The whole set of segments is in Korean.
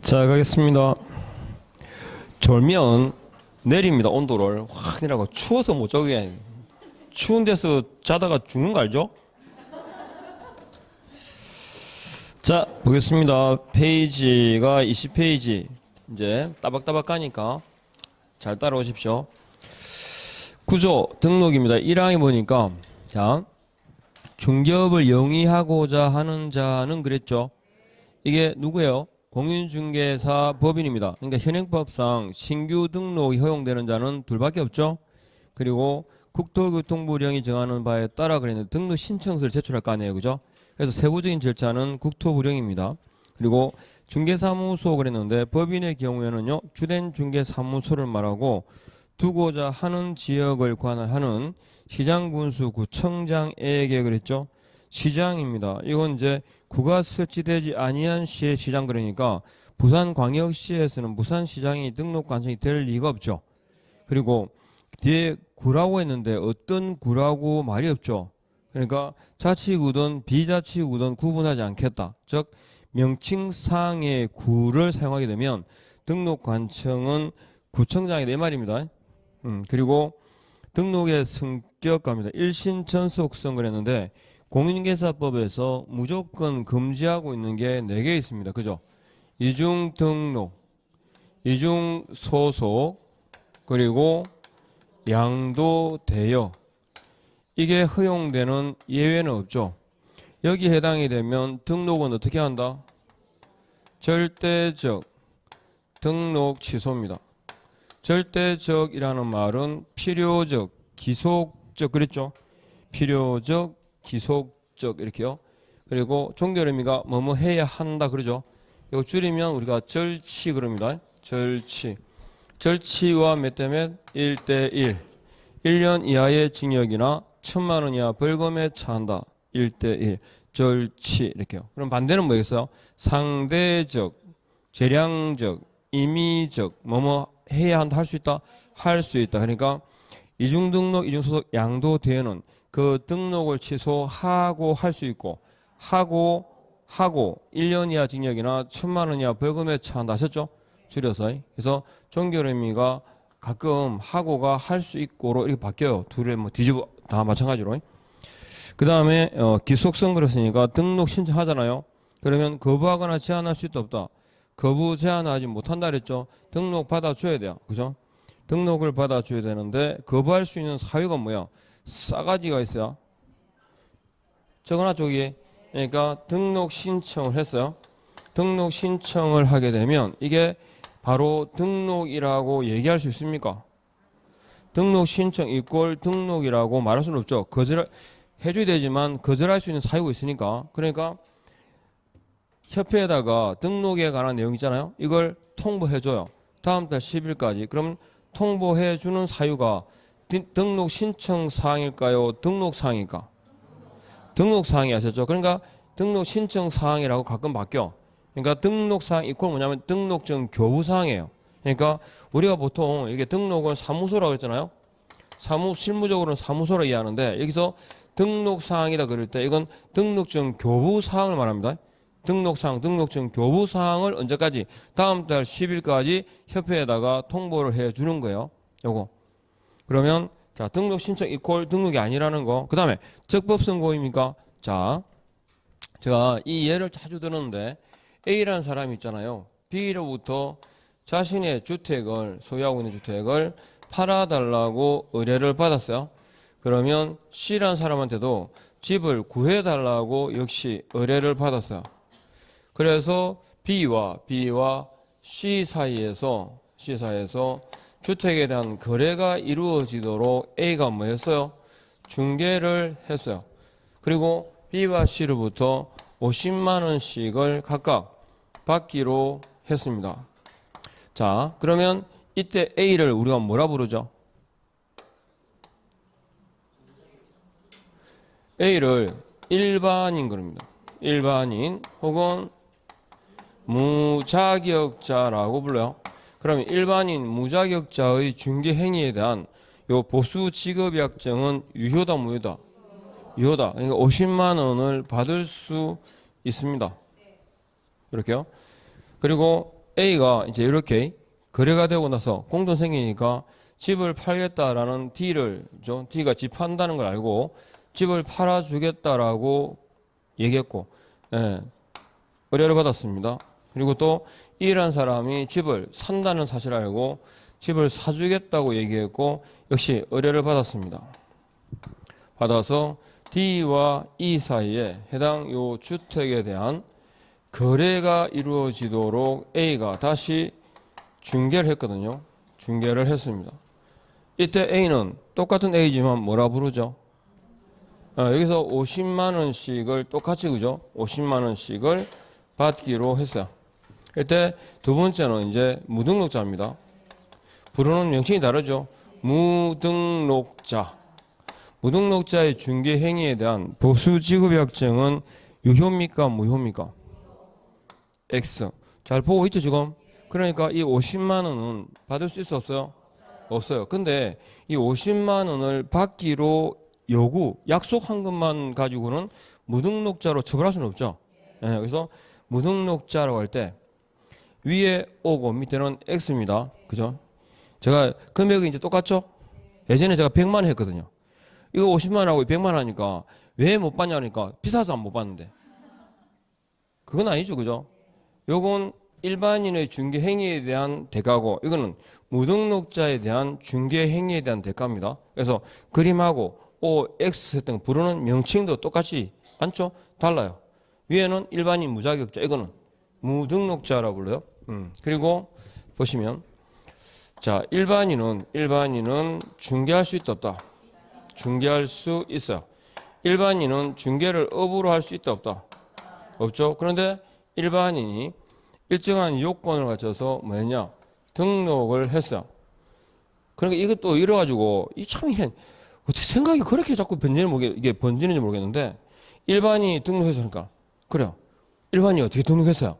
자, 가겠습니다. 졸면 내립니다. 온도를 확 내라고. 추워서 못 자게. 추운 데서 자다가 죽는 거 알죠? 자, 보겠습니다. 페이지가 20페이지. 이제 따박따박 가니까 잘 따라오십시오. 구조 등록입니다. 1항에 보니까 자, 중개업을 영위하고자 하는 자는 그랬죠. 이게 누구예요? 공인중개사 법인입니다. 그러니까 현행법상 신규 등록이 허용되는 자는 둘밖에 없죠. 그리고 국토교통부령이 정하는 바에 따라 그랬는데 등록 신청서를 제출할 거 아니에요, 그죠? 그래서 세부적인 절차는 국토부령입니다. 그리고 중개사무소 그랬는데 법인의 경우에는요, 주된 중개사무소를 말하고 두고자 하는 지역을 관할하는 시장군수 구청장에게 그랬죠. 시장입니다. 이건 이제 구가 설치되지 아니한 시의 시장, 그러니까 부산광역시에서는 부산시장이 등록 관청이 될 리가 없죠. 그리고 뒤에 구라고 했는데 어떤 구라고 말이 없죠. 그러니까 자치구든 비자치구든 구분하지 않겠다. 즉 명칭상의 구를 사용하게 되면 등록 관청은 구청장이다 이 말입니다. 그리고 등록의 성격갑니다. 일신전속성 그랬는데 공인중개사법에서 무조건 금지하고 있는 게 4개 있습니다. 그죠? 이중등록, 이중소속, 그리고 양도대여. 이게 허용되는 예외는 없죠. 여기 해당이 되면 등록은 어떻게 한다? 절대적 등록 취소입니다. 절대적이라는 말은 필요적, 기속적 그랬죠? 필요적, 기속적 이렇게요. 그리고 종결 의미가 뭐뭐 해야 한다 그러죠. 이거 줄이면 우리가 절치 그럽니다. 절치. 절치와 몇 대 몇? 1대1. 1년 이하의 징역이나 1,000만 원 이하 벌금에 처한다. 1대1. 절치 이렇게요. 그럼 반대는 뭐겠어요? 상대적, 재량적, 임의적, 뭐뭐 해야 한다, 할 수 있다, 할 수 있다. 그러니까 이중등록, 이중소속, 양도대여는 그 등록을 취소하고 할 수 있고 하고 1년 이하 징역이나 1,000만 원 이하 벌금에 처한다 하셨죠? 줄여서. 그래서 종결 의미가 가끔 하고가 할 수 있고로 이렇게 바뀌어요. 둘의 뭐 뒤집어 다 마찬가지로. 그 다음에 기속성 그랬으니까 등록 신청하잖아요. 그러면 거부하거나 제한할 수 있다 없다? 거부 제한하지 못한다 그랬죠. 등록 받아줘야 돼요. 그죠? 등록을 받아줘야 되는데 거부할 수 있는 사유가 뭐야? 싸가지가 있어요. 저거나 저기. 그러니까 등록 신청을 했어요. 등록 신청을 하게 되면 이게 바로 등록이라고 얘기할 수 있습니까? 등록 신청 이꼴 등록이라고 말할 수는 없죠. 거절 해줘야 되지만 거절할 수 있는 사유가 있으니까. 그러니까 협회에다가 등록에 관한 내용 있잖아요. 이걸 통보해줘요. 다음 달 10일까지. 그럼 통보해주는 사유가 등록 신청 사항일까요? 등록 사항일까? 등록 사항이 하셨죠. 그러니까 등록 신청 사항이라고 가끔 바뀌어. 그러니까 등록 사항 이꼴 뭐냐면 등록증 교부 사항이에요. 그러니까 우리가 보통 이게 등록은 사무소라고 했잖아요. 실무적으로는 사무소로 이해하는데 여기서 등록 사항이다 그럴 때 이건 등록증 교부 사항을 말합니다. 등록사항, 등록증 교부 사항을 언제까지? 다음 달 10일까지 협회에다가 통보를 해주는 거예요. 요거. 그러면 자, 등록 신청 이꼴 등록이 아니라는 거. 그 다음에 적법성 고의입니까? 자, 제가 이 예를 자주 들었는데 A라는 사람이 있잖아요. B로부터 자신의 주택을 소유하고 있는 주택을 팔아달라고 의뢰를 받았어요. 그러면 C라는 사람한테도 집을 구해달라고 역시 의뢰를 받았어요. 그래서 B와 C 사이에서 주택에 대한 거래가 이루어지도록 A가 뭐 했어요? 중개를 했어요. 그리고 B와 C로부터 50만 원씩을 각각 받기로 했습니다. 자, 그러면 이때 A를 우리가 뭐라 부르죠? A를 일반인 그럽니다. 일반인 혹은 무자격자라고 불러요. 그러면 일반인 무자격자의 중개 행위에 대한 요 보수 지급 약정은 유효다 무효다? 유효다. 그러니까 50만 원을 받을 수 있습니다. 이렇게요. 그리고 A가 이제 이렇게 거래가 되고 나서 공돈 생기니까 집을 팔겠다라는 D를, D가 집 판다는 걸 알고 집을 팔아주겠다라고 얘기했고, 예, 의뢰를 받았습니다. 그리고 또 E라는 사람이 집을 산다는 사실을 알고 집을 사주겠다고 얘기했고, 역시 의뢰를 받았습니다. 받아서 D와 E 사이에 해당 요 주택에 대한 거래가 이루어지도록 A가 다시 중개를 했거든요. 중개를 했습니다. 이때 A는 똑같은 A지만 뭐라 부르죠? 여기서 50만 원씩을 똑같이, 그죠? 50만 원씩을 받기로 했어요. 이때 두 번째는 이제 무등록자입니다. 부르는 명칭이 다르죠. 무등록자. 무등록자의 중개 행위에 대한 보수 지급 약정은 유효입니까? 무효입니까? X. 잘 보고 있죠, 지금? 그러니까 이 50만 원은 받을 수 있어, 없어요? 없어요. 근데 이 50만 원을 받기로 약속한 것만 가지고는 무등록자로 처벌할 수는 없죠. 그래서 무등록자라고 할 때 위에 O고 밑에는 X입니다. 그죠? 제가 금액이 이제 똑같죠? 예전에 제가 100만 원 했거든요. 이거 50만 원하고 100만 원 하니까 왜 못 받냐 하니까 비싸서 못 받는데. 그건 아니죠. 그죠? 요건 일반인의 중개 행위에 대한 대가고, 이거는 무등록자에 대한 중개 행위에 대한 대가입니다. 그래서 그림하고 OX 했던 부르는 명칭도 똑같이 않죠? 달라요. 위에는 일반인 무자격자, 이거는 무등록자라고 불러요. 그리고 보시면, 자, 일반인은 중개할 수 있다 없다? 중개할 수 있어요. 일반인은 중개를 업으로 할 수 있다 없다? 없죠. 그런데 일반인이 일정한 요건을 갖춰서 뭐냐, 등록을 했어요. 그러니까 이것도 이래가지고 참 어떻게 생각이 그렇게 자꾸 번지는지 모르겠는데, 일반인이 등록했으니까 그래요. 일반인이 어떻게 등록했어요?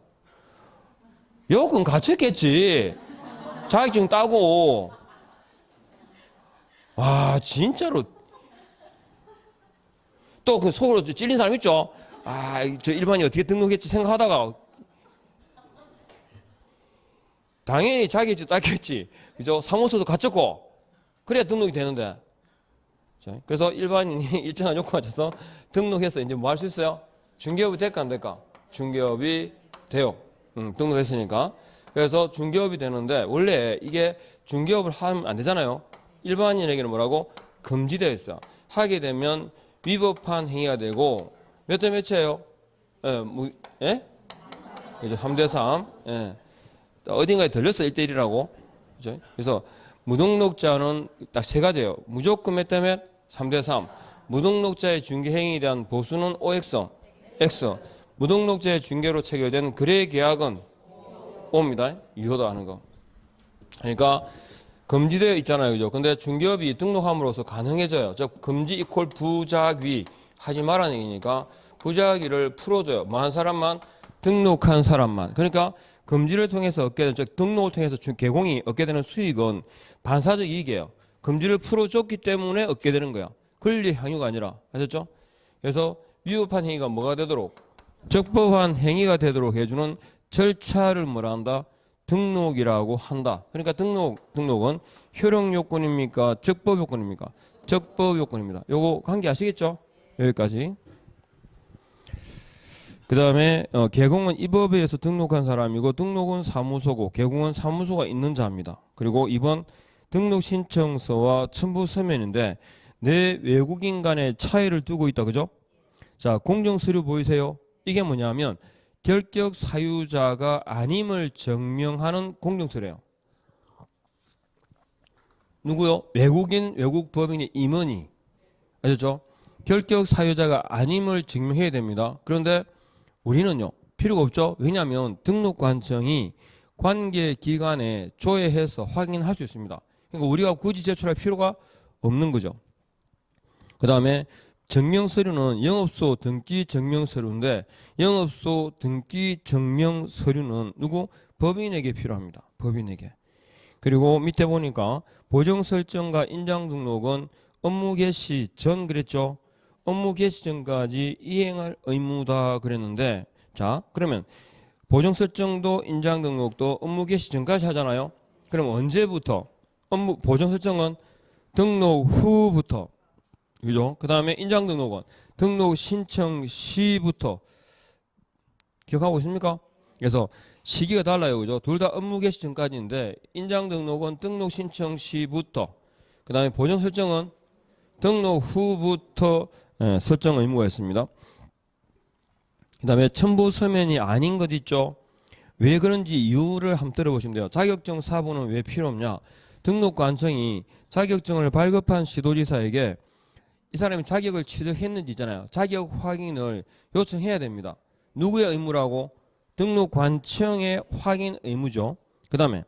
요건 갖췄겠지. 자격증 따고. 와, 진짜로. 또 그 속으로 찔린 사람 있죠? 저 일반인이 어떻게 등록했지 생각하다가 당연히 자격증 땄겠지. 그죠? 사무소도 갖췄고. 그래야 등록이 되는데. 그래서 일반인이 일정한 요건을 갖춰서 등록해서 이제 뭐 할 수 있어요? 중개업이 될까 안 될까? 중개업이 돼요. 등록했으니까. 그래서 중개업이 되는데, 원래 이게 중개업을 하면 안 되잖아요. 일반인에게는 뭐라고? 금지되어 있어요. 하게 되면 위법한 행위가 되고, 몇 대 몇이에요? 예? 그죠? 3대3. 예. 어딘가에 들렸어, 1대1이라고. 그죠? 그래서 무등록자는 딱 세 가지예요. 무조건 몇 대 몇? 3대3. 무등록자의 중개 행위에 대한 보수는 OX. X. 무등록자의 중개로 체결된 거래 계약은 O입니다. 유효도 하는 거. 그러니까 금지되어 있잖아요. 그죠? 근데 중개업이 등록함으로써 가능해져요. 즉, 금지 이퀄 부작위 하지 말라는 얘기니까 부작위를 풀어줘요. 뭐 한 사람만? 등록한 사람만. 그러니까 금지를 통해서 얻게 되는, 즉 등록을 통해서 개공이 얻게 되는 수익은 반사적 이익이에요. 금지를 풀어줬기 때문에 얻게 되는 거야. 권리 향유가 아니라. 아셨죠? 그래서 위법한 행위가 뭐가 되도록? 적법한 행위가 되도록 해주는 절차를 뭐라 한다? 등록이라고 한다. 그러니까 등록은 효력 요건입니까? 적법 요건입니까? 적법 요건입니다. 요거 관계 아시겠죠? 여기까지. 그 다음에 개공은 이 법에 의해서 등록한 사람이고, 등록은 사무소고, 개공은 사무소가 있는 자입니다. 그리고 2번 등록 신청서와 첨부 서면인데 내 외국인 간의 차이를 두고 있다. 그죠? 자, 공정서류 보이세요? 이게 뭐냐면 결격 사유자가 아님을 증명하는 공정서류예요. 누구요? 외국 법인의 임원이. 아셨죠? 결격 사유자가 아님을 증명해야 됩니다. 그런데 우리는요, 필요가 없죠. 왜냐하면 등록관청이 관계기관에 조회해서 확인할 수 있습니다. 그러니까 우리가 굳이 제출할 필요가 없는 거죠. 그 다음에 증명서류는 영업소 등기 증명서류인데, 영업소 등기 증명서류는 누구? 법인에게 필요합니다. 법인에게. 그리고 밑에 보니까 보정설정과 인장등록은 업무 개시 전 그랬죠. 업무 개시 전까지 이행할 의무다 그랬는데, 자, 그러면 보정 설정도 인장 등록도 업무 개시 전까지 하잖아요. 그럼 언제부터? 업무 보정 설정은 등록 후부터. 그죠? 그 다음에 인장 등록은 등록 신청 시부터. 기억하고 있습니까? 그래서 시기가 달라요. 그죠? 둘 다 업무 개시 전까지인데 인장 등록은 등록 신청 시부터. 그 다음에 보정 설정은 등록 후부터 설정 의무가 있습니다. 그 다음에 첨부 서면이 아닌 것 있죠. 왜 그런지 이유를 한번 들어보시면 돼요. 자격증 사본은 왜 필요 없냐. 등록관청이 자격증을 발급한 시도지사에게 이 사람이 자격을 취득했는지 있잖아요. 자격 확인을 요청해야 됩니다. 누구의 의무라고? 등록관청의 확인 의무죠. 그 다음에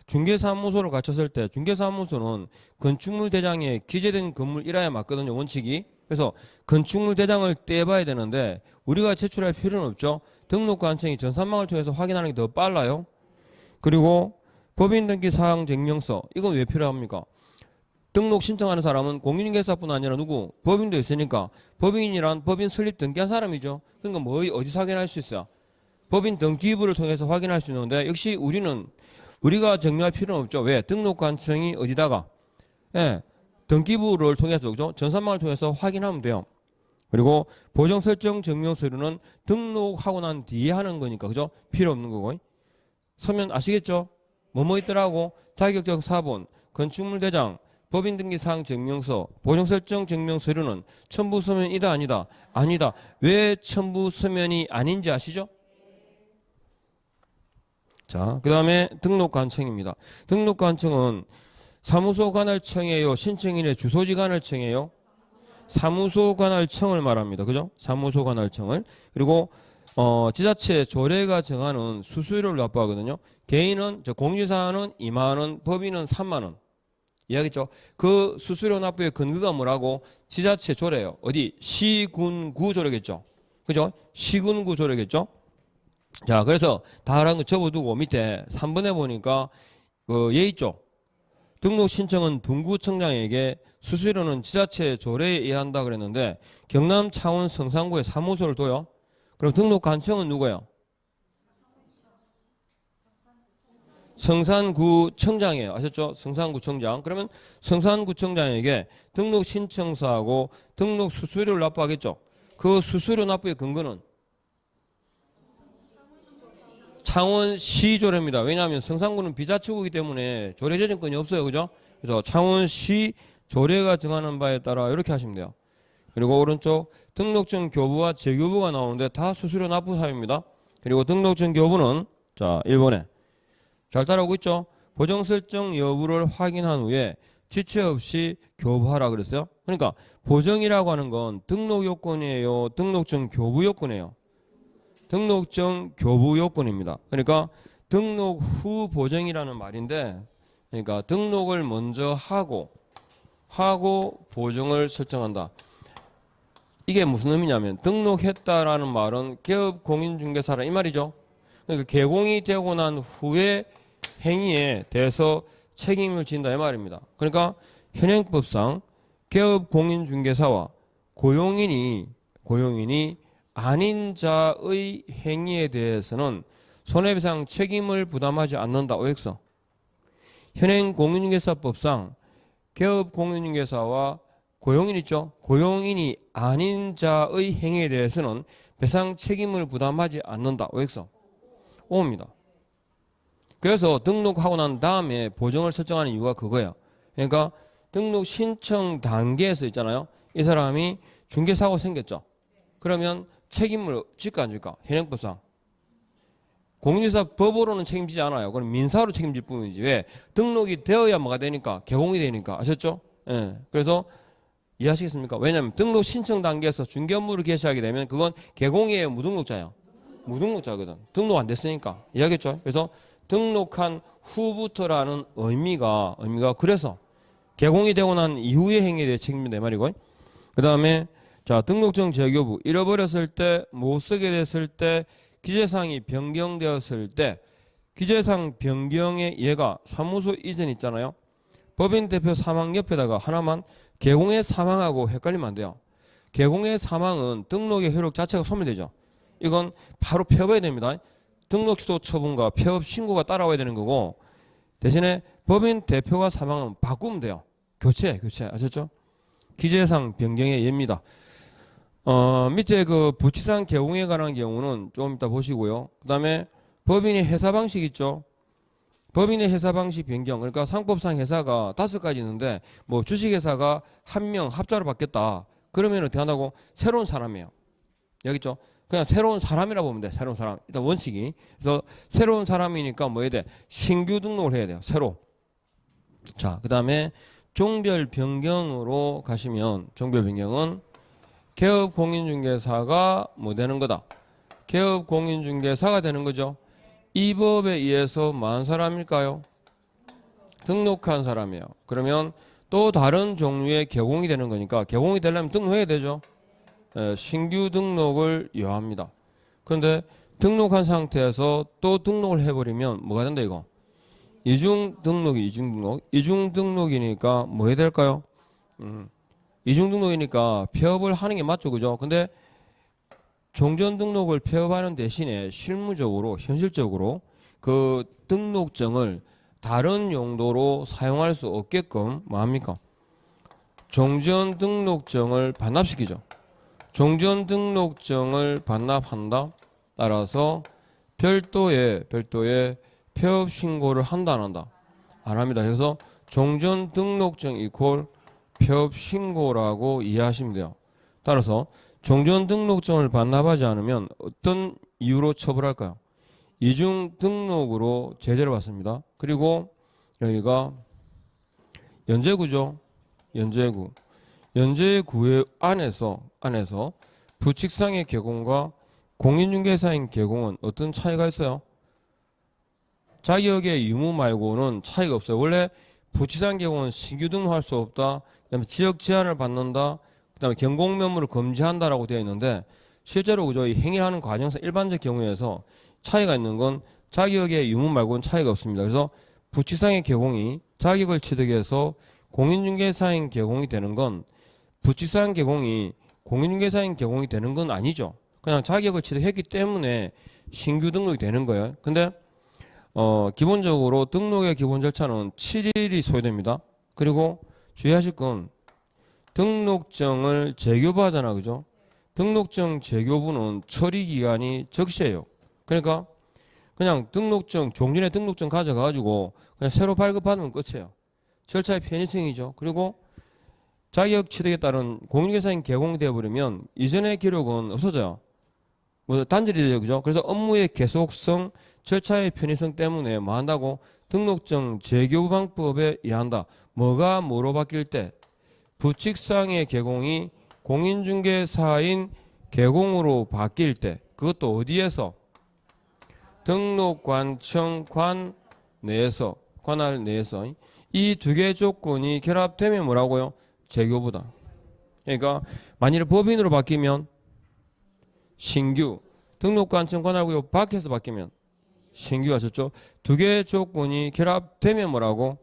중개사무소를 갖췄을 때 중개사무소는 건축물 대장에 기재된 건물이라야 맞거든요. 원칙이. 그래서 건축물 대장을 떼봐야 되는데 우리가 제출할 필요는 없죠. 등록관청이 전산망을 통해서 확인하는 게 더 빨라요. 그리고 법인등기사항증명서 이건 왜 필요합니까? 등록 신청하는 사람은 공인중개사뿐 아니라 누구? 법인도 있으니까 법인이란 법인 설립 등기한 사람이죠. 그러니까 뭐 어디서 확인할 수 있어요? 법인 등기부를 통해서 확인할 수 있는데 역시 우리가 정리할 필요는 없죠. 왜? 등록관청이 어디다가 등기부를 통해서 그죠? 전산망을 통해서 확인하면 돼요. 그리고 보정설정 증명 서류는 등록하고 난 뒤에 하는 거니까 그죠? 필요 없는 거고. 서면 아시겠죠? 뭐뭐 있더라고? 자격증 사본, 건축물 대장, 법인 등기 사항 증명서, 보정설정 증명 서류는 첨부 서면이다 아니다? 아니다. 왜 첨부 서면이 아닌지 아시죠? 자, 그 다음에 등록관청입니다. 등록관청은 사무소 관할청이에요? 신청인의 주소지 관할청이에요? 사무소 관할청을 말합니다. 그죠? 사무소 관할청을. 그리고 지자체 조례가 정하는 수수료를 납부하거든요. 개인은 공유사는 2만 원, 법인은 3만 원. 이해하겠죠? 그 수수료 납부의 근거가 뭐라고? 지자체 조례예요. 어디? 시군구 조례겠죠. 그죠? 시군구 조례겠죠? 자, 그래서 다른 거 접어두고 밑에 3번에 보니까 얘 있죠. 등록 신청은 분구청장에게 수수료는 지자체 조례에 의한다 그랬는데 경남 창원 성산구에 사무소를 둬요. 그럼 등록관청은 누구예요? 성산구청장이에요. 아셨죠? 성산구청장. 그러면 성산구청장에게 등록 신청서하고 등록 수수료를 납부하겠죠. 그 수수료 납부의 근거는 창원시 조례입니다. 왜냐하면 성산구는 비자치구이기 때문에 조례 제정권이 없어요. 그죠? 그래서 창원시 조례가 정하는 바에 따라 이렇게 하시면 돼요. 그리고 오른쪽 등록증 교부와 재교부가 나오는데 다 수수료 납부 사유입니다. 그리고 등록증 교부는 자 1번에 잘 따라오고 있죠? 보정 설정 여부를 확인한 후에 지체 없이 교부하라 그랬어요. 그러니까 보정이라고 하는 건 등록 요건이에요? 등록증 교부 요건이에요? 등록증 교부 요건입니다. 그러니까 등록 후 보정이라는 말인데 그러니까 등록을 먼저 하고 보정을 설정한다. 이게 무슨 의미냐면 등록했다라는 말은 개업 공인중개사라 이 말이죠. 그러니까 개공이 되고 난 후에 행위에 대해서 책임을 진다 이 말입니다. 그러니까 현행법상 개업 공인중개사와 고용인이 아닌 자의 행위에 대해서는 손해배상 책임을 부담하지 않는다. OX. 현행 공인중개사법상 개업 공인중개사와 고용인 있죠. 고용인이 아닌 자의 행위에 대해서는 배상 책임을 부담하지 않는다. OX. O입니다. 그래서 등록하고 난 다음에 보정을 설정하는 이유가 그거예요. 그러니까 등록 신청 단계에서 있잖아요. 이 사람이 중개사고 생겼죠. 그러면 책임을 질까 안 질까? 현행법상. 공인중개사 법으로는 책임지지 않아요. 그럼 민사로 책임질 뿐이지. 왜? 등록이 되어야 뭐가 되니까. 개공이 되니까. 아셨죠? 예. 그래서 이해하시겠습니까? 왜냐하면 등록 신청 단계에서 중개 업무를 개시하게 되면 그건 개공이에요? 무등록자예요? 무등록자거든. 등록 안 됐으니까. 이해하겠죠? 그래서 등록한 후부터라는 의미가 그래서 개공이 되고 난 이후의 행위에 대해 책임진다 이 말이고. 그 다음에 자 등록증 재교부 잃어버렸을 때 못 쓰게 됐을 때 기재사항이 변경되었을 때 기재사항 변경의 예가 사무소 이전 있잖아요. 법인 대표 사망 옆에다가 하나만 개공의 사망하고 헷갈리면 안 돼요. 개공의 사망은 등록의 효력 자체가 소멸되죠. 이건 바로 펴봐야 됩니다. 등록 취소 처분과 폐업 신고가 따라와야 되는 거고, 대신에 법인 대표가 사망하면 바꾸면 돼요. 교체 아셨죠? 기재상 변경의 예입니다. 밑에 그 부치상 개공에 관한 경우는 좀 이따 보시고요. 그 다음에 법인의 회사 방식 있죠? 법인의 회사 방식 변경. 그러니까 상법상 회사가 5가지 있는데, 뭐 주식회사가 1명 합자로 받겠다. 그러면 어떻게 한다고? 새로운 사람이에요. 여기 있죠? 그냥 새로운 사람이라 보면 돼. 새로운 사람. 일단 원칙이. 그래서 새로운 사람이니까 뭐 해야 돼? 신규 등록을 해야 돼요. 새로. 자, 그 다음에 종별 변경으로 가시면, 종별 변경은 개업 공인중개사가 뭐 되는 거다? 개업 공인중개사가 되는 거죠. 이 법에 의해서 뭐한 사람일까요? 등록한 사람이에요. 그러면 또 다른 종류의 개공이 되는 거니까, 개공이 되려면 등록해야 되죠. 신규 등록을 요합니다. 그런데 등록한 상태에서 또 등록을 해버리면 뭐가 된다 이거? 이중 등록이니까 뭐 해야 될까요? 이중 등록이니까 폐업을 하는 게 맞죠, 그죠? 근데 종전 등록을 폐업하는 대신에 실무적으로, 현실적으로 그 등록증을 다른 용도로 사용할 수 없게끔 뭐 합니까? 종전 등록증을 반납시키죠. 종전 등록증을 반납한다. 따라서 별도의 폐업 신고를 한다 안 한다? 안 합니다. 그래서 종전 등록증 이퀄 폐업 신고라고 이해하시면 돼요. 따라서 종전 등록증을 반납하지 않으면 어떤 이유로 처벌할까요? 이중 등록으로 제재를 받습니다. 그리고 여기가 연제구죠. 연제구의 안에서 부칙상의 개공과 공인중개사인 개공은 어떤 차이가 있어요? 자격의 유무 말고는 차이가 없어요. 원래 부칙상 개공은 신규 등록할 수 없다. 그다음에 지역 제한을 받는다. 그다음에 경공 매물을 금지한다라고 되어 있는데, 실제로 그저 이 행위하는 과정에서 일반적 경우에서 차이가 있는 건 자격의 유무 말고는 차이가 없습니다. 그래서 부칙상의 개공이 자격을 취득해서 공인중개사인 개공이 되는 건, 부칙상 개공이 공인중개사인 개공이 되는 건 아니죠. 그냥 자격을 취득했기 때문에 신규 등록이 되는 거예요. 근데 기본적으로 등록의 기본 절차는 7일이 소요됩니다. 그리고 주의하실 건 등록증을 재교부하잖아, 그죠? 등록증 재교부는 처리 기간이 적시해요. 그러니까 그냥 등록증, 종전의 등록증 가져가가지고 그냥 새로 발급받으면 끝이에요. 절차의 편의성이죠. 그리고 자격 취득에 따른 공인중개사인 개공이 되어버리면 이전의 기록은 없어져요. 뭐 단절이 되죠, 그죠? 그래서 업무의 계속성, 절차의 편의성 때문에 뭐 한다고? 등록증 재교부 방법에 의한다. 뭐가 뭐로 바뀔 때? 부칙상의 개공이 공인중개사인 개공으로 바뀔 때, 그것도 어디에서? 등록관청 관 내에서, 관할 내에서 이 두 개의 조건이 결합되면 뭐라고요? 재교부다. 그러니까 만일 법인으로 바뀌면 신규, 등록관청 관할구역 밖에서 바뀌면 신규 하셨죠? 두 개의 조건이 결합되면 뭐라고?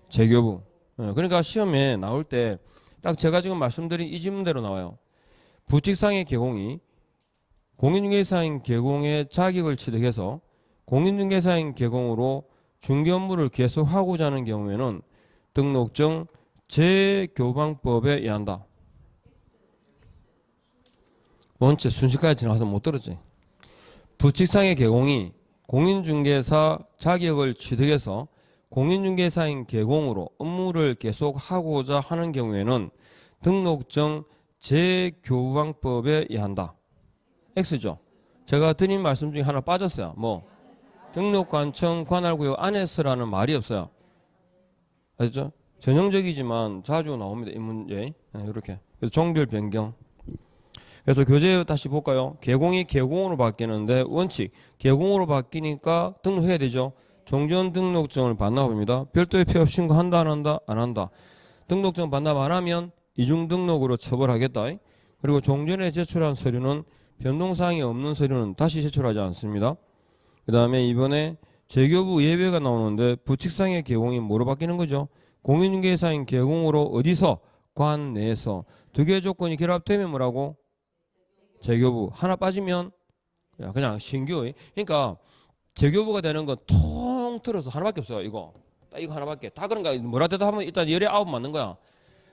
재교부. 그러니까 시험에 나올 때 딱 제가 지금 말씀드린 이 질문대로 나와요. 부칙상의 개공이 공인중개사인 개공의 자격을 취득해서 공인중개사인 개공으로 중개 업무를 계속하고자 하는 경우에는 등록증 재교방법에 의한다. 원체 순식간에 지나가서 못 들었지. 부칙상의 개공이 공인중개사 자격을 취득해서 공인중개사인 개공으로 업무를 계속하고자 하는 경우에는 등록증 재교방법에 의한다. X죠. 제가 드린 말씀 중에 하나 빠졌어요. 뭐? 등록관청 관할구역 안에서라는 말이 없어요. 아시죠? 전형적이지만 자주 나옵니다. 이 문제. 이렇게. 그래서 종별 변경. 그래서 교재 다시 볼까요? 개공이 개공으로 바뀌는데 원칙. 개공으로 바뀌니까 등록해야 되죠. 종전 등록증을 반납합니다. 별도의 폐업 신고한다 안 한다? 안 한다. 등록증 반납 안 하면 이중 등록으로 처벌하겠다. 그리고 종전에 제출한 서류는 변동사항이 없는 서류는 다시 제출하지 않습니다. 그 다음에 이번에 재교부 예외가 나오는데 부칙상의 개공이 뭐로 바뀌는 거죠? 공인중개사인 개공으로 어디서? 관 내에서. 두 개의 조건이 결합되면 뭐라고? 재교부. 하나 빠지면 야, 그냥 신규. 그러니까 재교부가 되는 건 통틀어서 하나밖에 없어요. 이거 딱 이거 하나밖에. 다 그런가 뭐라 대답하면 일단 열에 아홉 맞는 거야.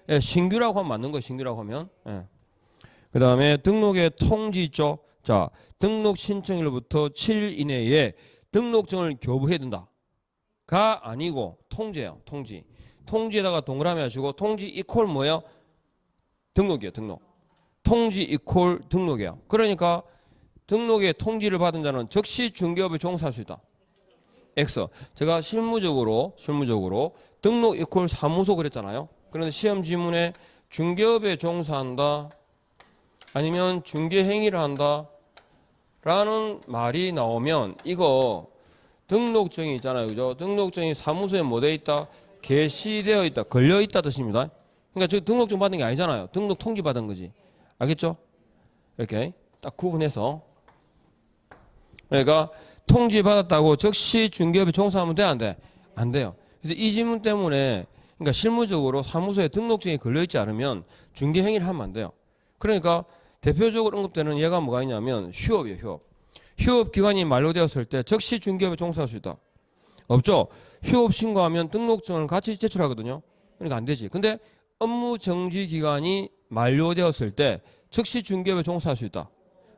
예, 신규라고 하면 맞는 거예요. 신규라고 하면. 예. 그 다음에 등록의 통지 있죠. 자, 등록 신청일로부터 7일 이내에 등록증을 교부해야 된다. 가 아니고 통지예요. 통지. 통지에다가 동그라미 하시고 통지 이퀄 뭐예요? 등록이에요. 등록. 통지 이퀄 등록이에요. 그러니까 등록의 통지를 받은 자는 즉시 중개업에 종사할 수 있다. X. 제가 실무적으로 등록 이퀄 사무소 그랬잖아요. 그런데 시험 지문에 중개업에 종사한다 아니면 중개행위를 한다 라는 말이 나오면 이거 등록증이 있잖아요. 그죠? 등록증이 사무소에 뭐 돼 있다? 게시되어 있다. 걸려 있다 뜻입니다. 그러니까 저 등록증 받은 게 아니잖아요. 등록 통지 받은 거지. 알겠죠? 이렇게 딱 구분해서. 그러니까 통지 받았다고 즉시 중개업에 종사하면 돼? 안 돼? 안 돼요. 그래서 이 질문 때문에 그러니까 실무적으로 사무소에 등록증이 걸려 있지 않으면 중개 행위를 하면 안 돼요. 그러니까 대표적으로 언급되는 예가 뭐가 있냐면 휴업이에요. 휴업. 휴업 기간이 만료되었을 때 즉시 중개업에 종사할 수 있다. 없죠. 휴업 신고하면 등록증을 같이 제출하거든요. 그러니까 안 되지. 근데 업무 정지 기간이 만료되었을 때 즉시 중개업에 종사할 수 있다.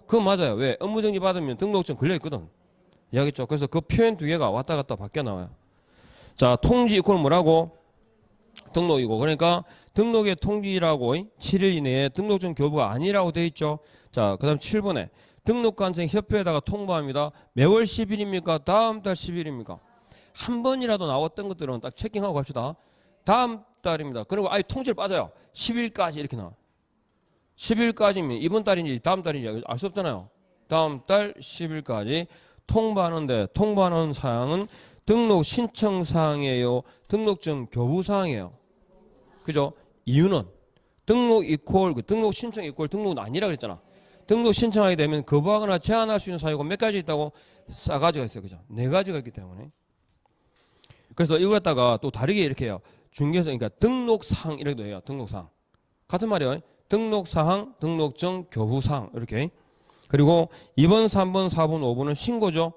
그건 맞아요. 왜? 업무 정지 받으면 등록증 걸려 있거든. 이해하겠죠? 그래서 그 표현 두 개가 왔다 갔다 바뀌어 나와요. 자, 통지 이퀄 뭐라고? 등록이고. 그러니까 등록의 통지라고 7일 이내에 등록증 교부가 아니라고 돼 있죠. 자, 그다음 7번에 등록관청 협회에다가 통보합니다. 매월 10일입니까? 다음 달 10일입니까? 한 번이라도 나왔던 것들은 딱 체킹하고 갑시다. 다음 달입니다. 그리고 아예 통지를 빠져요. 10일까지 이렇게 나와. 10일까지면 이번 달인지 다음 달인지 알 수 없잖아요. 다음 달 10일까지 통보하는데 통보하는 사항은 등록 신청 사항이에요. 등록증 교부 사항이에요. 그죠? 이유는 등록 이퀄 등록 신청 이퀄 등록은 아니라 그랬잖아. 등록 신청하게 되면 거부하거나 제한할 수 있는 사유가 몇 가지 있다고? 4가지가 있어요. 그죠? 4가지가 있기 때문에. 그래서 이걸 갖다가 또 다르게 이렇게 해요. 중개에서 그러니까 등록사항 이렇게도 해요. 등록사항. 같은 말이에요. 등록사항, 등록증, 교부사항 이렇게. 그리고 2번, 3번, 4번, 5번은 신고죠.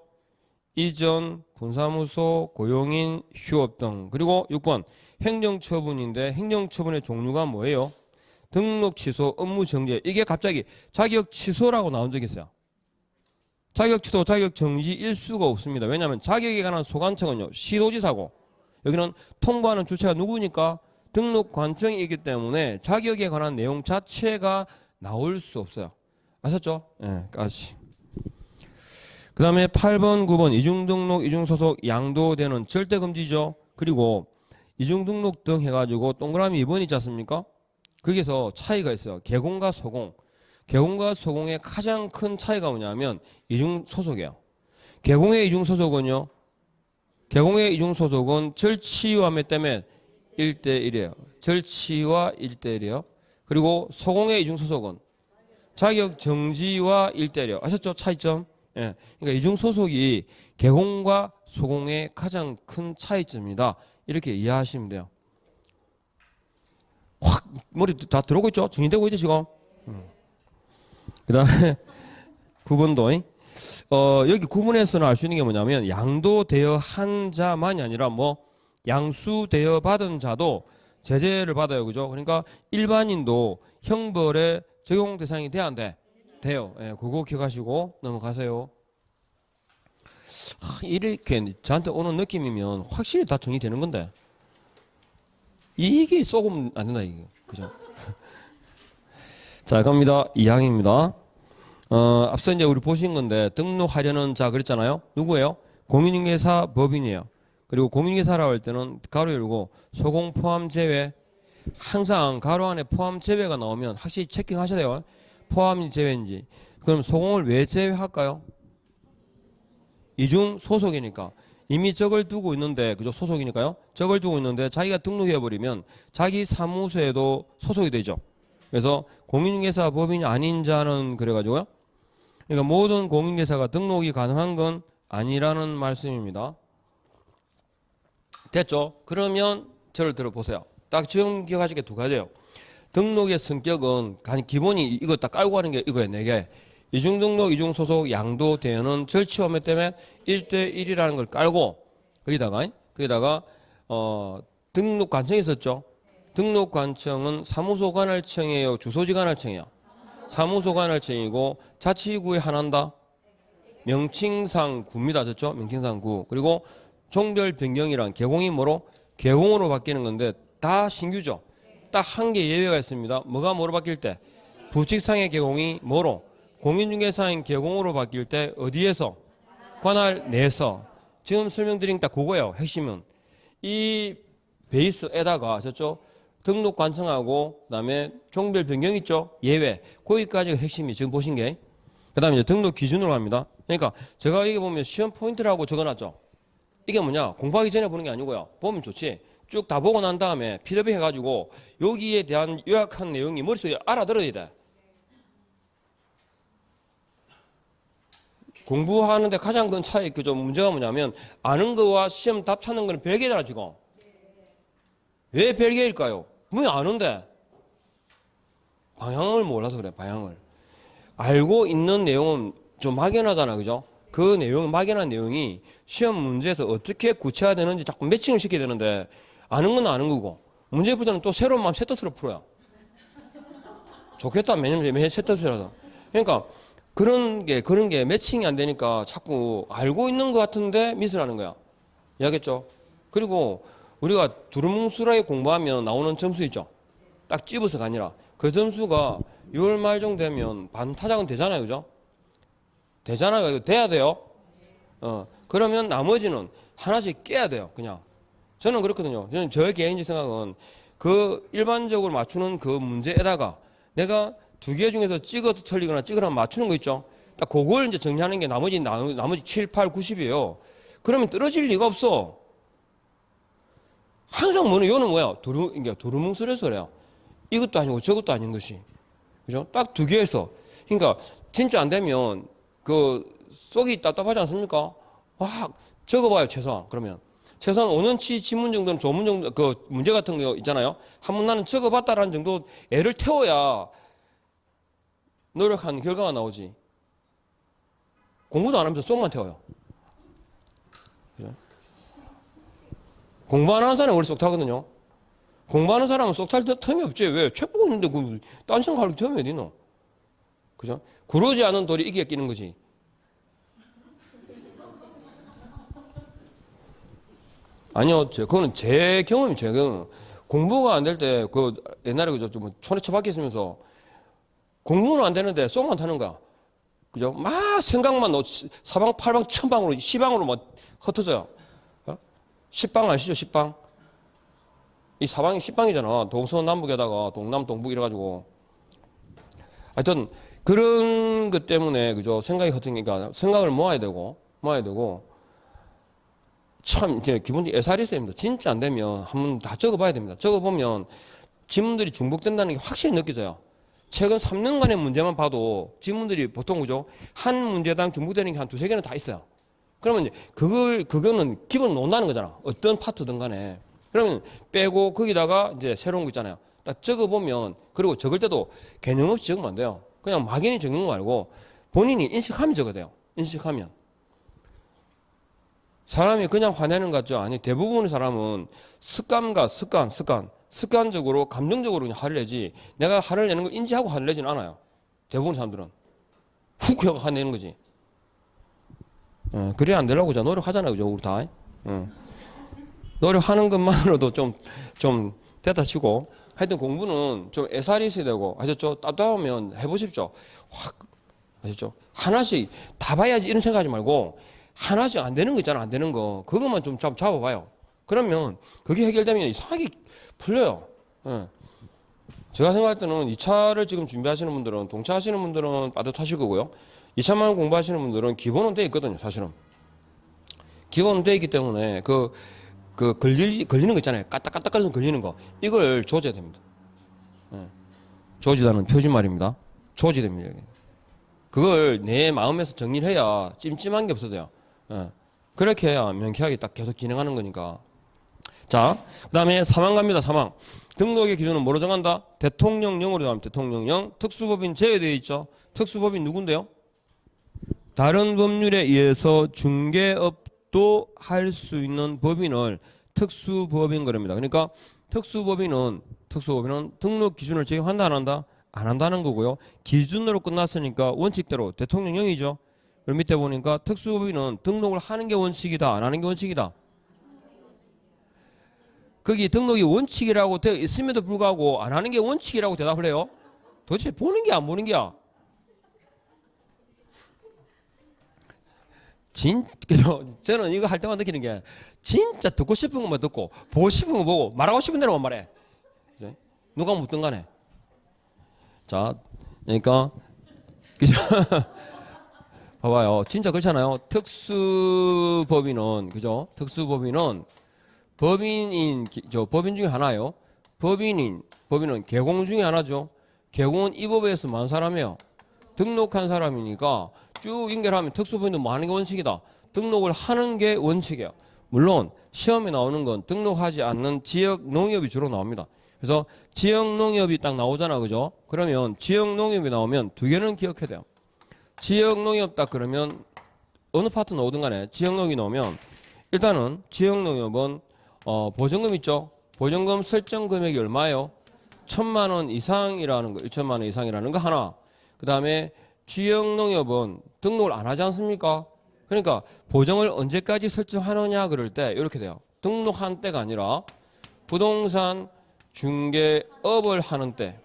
이전, 분사무소, 고용인, 휴업 등. 그리고 6번 행정처분인데 행정처분의 종류가 뭐예요? 등록 취소, 업무 정지. 이게 갑자기 자격 취소라고 나온 적이 있어요. 자격 취소, 자격 정지일 수가 없습니다. 왜냐하면 자격에 관한 소관청은요 시도지사고 여기는 통보하는 주체가 누구니까 등록관청이기 때문에 자격에 관한 내용 자체가 나올 수 없어요. 아셨죠? 예, 까지. 그 다음에 8번, 9번 이중등록, 이중소속 양도되는 절대금지죠. 그리고 이중등록 등 해가지고 동그라미 2번 있지 않습니까? 거기서 차이가 있어요. 개공과 소공. 개공과 소공의 가장 큰 차이가 뭐냐면 이중소속이에요. 개공의 이중소속은요. 개공의 이중소속은 절치와 몇 때문에 1대1이에요. 절치와 1대1이에요. 그리고 소공의 이중소속은 자격 정지와 1대1이에요. 아셨죠? 차이점? 예. 그러니까 이중소속이 개공과 소공의 가장 큰 차이점이다. 이렇게 이해하시면 돼요. 확 머리 다 들어오고 있죠? 정리되고 있죠 지금? 그 다음에 9번도 여기 구분에서는 알 수 있는 게 뭐냐면 양도되어 한 자만이 아니라 뭐 양수되어 받은 자도 제재를 받아요. 그죠? 그러니까 일반인도 형벌의 적용 대상이 돼야 안 돼? 돼요. 예, 그거 기억하시고 넘어가세요. 이렇게 저한테 오는 느낌이면 확실히 다 정리되는 건데 이게 쏘면 안 된다 이게. 그죠? 자, 갑니다. 2항입니다. 앞서 이제 우리 보신 건데 등록하려는 자 그랬잖아요. 누구예요? 공인중개사 법인이에요. 그리고 공인중개사라고 할 때는 가로 열고 소공 포함 제외. 항상 가로 안에 포함 제외가 나오면 확실히 체킹하셔야 돼요. 포함인지 제외인지. 그럼 소공을 왜 제외할까요? 이중 소속이니까. 이미 적을 두고 있는데 그죠? 소속이니까요. 적을 두고 있는데 자기가 등록해버리면 자기 사무소에도 소속이 되죠. 그래서 공인중개사 법인이 아닌 자는 그래가지고요. 그러니까 모든 공인중개사가 등록이 가능한 건 아니라는 말씀입니다. 됐죠? 그러면 저를 들어보세요. 딱 지금 기억하실 게 두 가지예요. 등록의 성격은 기본이 이거 딱 깔고 가는 게 이거예요. 4개. 이중등록, 이중소속, 양도, 대여는 절치화매 때문에 1대1이라는 걸 깔고 거기다가 등록관청이 있었죠. 등록관청은 사무소 관할청이에요, 주소지 관할청이에요? 사무소 관할청이고 자치구에 하나인다. 명칭상 구입니다. 됐죠? 명칭상 구. 그리고 종별 변경이란 개공이 뭐로? 개공으로 바뀌는 건데 다 신규죠. 딱 한 개 예외가 있습니다. 뭐가 뭐로 바뀔 때? 부칙상의 개공이 뭐로? 공인중개사인 개공으로 바뀔 때 어디에서? 관할 내에서. 지금 설명드린 딱 그거예요. 핵심은. 이 베이스에다가 저쪽 등록 관청하고 그다음에 종별 변경 있죠? 예외. 거기까지가 핵심이 지금 보신 게. 그다음에 이제 등록 기준으로 갑니다. 그러니까 제가 여기 보면 시험 포인트라고 적어놨죠. 이게 뭐냐? 공부하기 전에 보는 게 아니고요. 보면 좋지. 쭉 다 보고 난 다음에 피드백 해가지고 여기에 대한 요약한 내용이 머릿속에 알아들어야 돼. 공부하는데 가장 큰 차이, 좀 문제가 뭐냐면 아는 거와 시험 답 찾는 거는 별개잖아 지금. 왜 별개일까요? 분명히 아는데 방향을 몰라서 그래. 방향을. 알고 있는 내용은 좀 막연하잖아, 그죠? 그 내용, 막연한 내용이 시험 문제에서 어떻게 구체화되는지 자꾸 매칭을 시켜야 되는데 아는 건 아는 거고 문제 풀 때는 또 새로운 마음 새 뜻으로 풀어요. 좋겠다. 매년 새 뜻이라서. 그러니까 그런 게 매칭이 안 되니까 자꾸 알고 있는 것 같은데 미스를 하는 거야. 이해하겠죠? 그리고 우리가 두루뭉술하게 공부하면 나오는 점수 있죠? 딱 집어서가 아니라 그 점수가 6월 말 정도 되면 반타작은 되잖아요, 그죠? 되잖아요. 돼야 돼요. 그러면 나머지는 하나씩 깨야 돼요, 그냥. 저는 그렇거든요. 저는 저의 개인적 생각은 그 일반적으로 맞추는 그 문제에다가 내가 두 개 중에서 찍어서 틀리거나 찍으라면 맞추는 거 있죠? 딱 그걸 이제 정리하는 게 나머지 7, 8, 90이에요. 그러면 떨어질 리가 없어. 항상 뭐는 요는 뭐야? 도루뭉술해서 그래요. 이것도 아니고 저것도 아닌 것이. 그죠? 딱 두 개에서. 그러니까 진짜 안 되면 그 속이 답답하지 않습니까? 와, 적어봐요, 최소한. 그러면. 최소한 5년치 지문 정도는 조문 정도, 그 문제 같은 거 있잖아요. 한번 나는 적어봤다라는 정도 애를 태워야 노력한 결과가 나오지. 공부도 안 하면서 속만 태워요. 그죠? 공부 안 하는 사람이 원래 속 타거든요. 공부하는 사람은 속 탈 틈이 없지. 왜? 책 보고 있는데 딴 생각할 틈이 어디 있노? 그죠? 구르지 않은 돌이 이기에 끼는 거지. 아니요, 그거는 제 경험이 제 경험. 공부가 안 될 때, 옛날에 좀 촌에 처박혀 있으면서 공부는 안 되는데 속만 타는 거야. 그죠? 막 생각만 사방, 팔방, 천방으로, 시방으로 막 흩어져요. 10방 아시죠? 10방? 이 사방이 10방이잖아. 동서남북에다가 동남, 동북 이래가지고. 하여튼, 그런 것 때문에, 그죠? 생각이 흩으니까 생각을 모아야 되고, 참, 기본적으로 SRS입니다. 진짜 안 되면 한번 다 적어봐야 됩니다. 적어보면 지문들이 중복된다는 게 확실히 느껴져요. 최근 3년간의 문제만 봐도 지문들이 보통 그죠? 한 문제당 중복되는 게 한 두세 개는 다 있어요. 그러면 이제 그거는 기본 논다는 거잖아. 어떤 파트든 간에. 그러면 빼고 거기다가 이제 새로운 거 있잖아요. 딱 적어보면, 그리고 적을 때도 개념 없이 적으면 안 돼요. 그냥 막연히 적는 거 말고 본인이 인식하면 적어야 돼요. 인식하면. 사람이 그냥 화내는 것 같죠? 아니, 대부분의 사람은 습관적으로, 감정적으로 그냥 화를 내지, 내가 화를 내는 걸 인지하고 화를 내지는 않아요. 대부분 사람들은. 훅 해가 화내는 거지. 그래야 안 되려고 자 노력하잖아요, 그죠? 우리 다. 노력하는 것만으로도 좀 됐다 치고, 하여튼 공부는 좀 애살이 있어야 되고, 아셨죠? 따뜻하면 해보십시오. 확, 아셨죠? 하나씩 다 봐야지 이런 생각하지 말고, 하나씩 안 되는 거 있잖아, 안 되는 거. 그것만 좀 잡아봐요. 그러면 그게 해결되면 이상하게 풀려요. 제가 생각할 때는 2차를 지금 준비하시는 분들은, 동차 하시는 분들은 빠듯하실 거고요. 2차만 공부하시는 분들은 기본은 돼 있거든요, 사실은. 기본은 돼 있기 때문에 걸리는 거 있잖아요. 까딱까딱거리는 걸리는 거. 이걸 조져야 됩니다. 조지다는 표준말입니다. 조지됩니다. 그걸 내 마음에서 정리를 해야 찜찜한 게 없어져요. 그렇게 해야 명쾌하게 딱 계속 진행하는 거니까. 자, 그 다음에 사망 갑니다. 사망. 등록의 기준은 뭐로 정한다? 대통령령으로 정합니다. 대통령령. 특수법인 제외되어 있죠. 특수법인 누군데요? 다른 법률에 의해서 중개업도 할 수 있는 법인을 특수법인 그럽니다. 그러니까 특수법인은 등록 기준을 제공한다 안 한다? 안 한다는 거고요. 기준으로 끝났으니까 원칙대로 대통령령이죠. 그럼 밑에 보니까 특수법인은 등록을 하는 게 원칙이다 안 하는 게 원칙이다. 거기 등록이 원칙이라고 되어 있음에도 불구하고 안 하는 게 원칙이라고 대답을 해요. 도대체 보는 게 안 보는 게야. 저는 이거 할 때마다 느끼는 게 진짜 듣고 싶은 것만 듣고 보고 싶은 거 보고 말하고 싶은 대로만 말해. 누가 묻든 간에. 자, 그러니까 그죠? 봐봐요. 진짜 그렇잖아요. 특수법인은 그죠? 특수법인은 법인 중에 하나예요. 법인은 개공 중에 하나죠. 개공은 이 법에 의해서 많은 사람이에요. 등록한 사람이니까 쭉 연결하면 특수법인은 뭐 하는 게 원칙이다. 등록을 하는 게 원칙이에요. 물론 시험에 나오는 건 등록하지 않는 지역 농협이 주로 나옵니다. 그래서 지역 농협이 딱 나오잖아, 그죠? 그러면 지역 농협이 나오면 두 개는 기억해야 돼요. 지역 농협 딱 그러면 어느 파트 나오든 간에 지역 농협이 나오면 일단은 지역 농협은 보증금 있죠? 보증금 설정 금액이 얼마예요? 1,000만 원 이상이라는 거, 1,000만 원 이상이라는 거 하나. 그 다음에 지역 농협은 등록을 안 하지 않습니까? 그러니까 보증을 언제까지 설정하느냐 그럴 때 이렇게 돼요. 등록한 때가 아니라 부동산 중개업을 하는 때,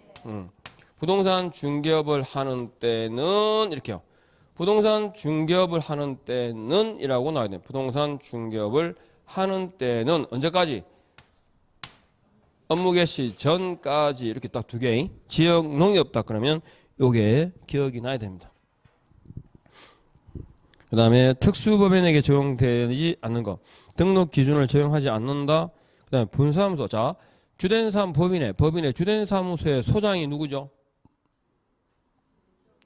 부동산 중개업을 하는 때는 이렇게요. 부동산 중개업을 하는 때는 이라고 나와야 돼요. 부동산 중개업을 하는 때는 언제까지? 업무 개시 전까지 이렇게 딱 두 개. 지역 농협 딱 그러면 요게 기억이 나야 됩니다. 그 다음에 특수법인에게 적용되지 않는 거. 등록 기준을 적용하지 않는다. 그 다음에 분사무소. 자, 주된 사람 법인의 주된 사무소의 소장이 누구죠?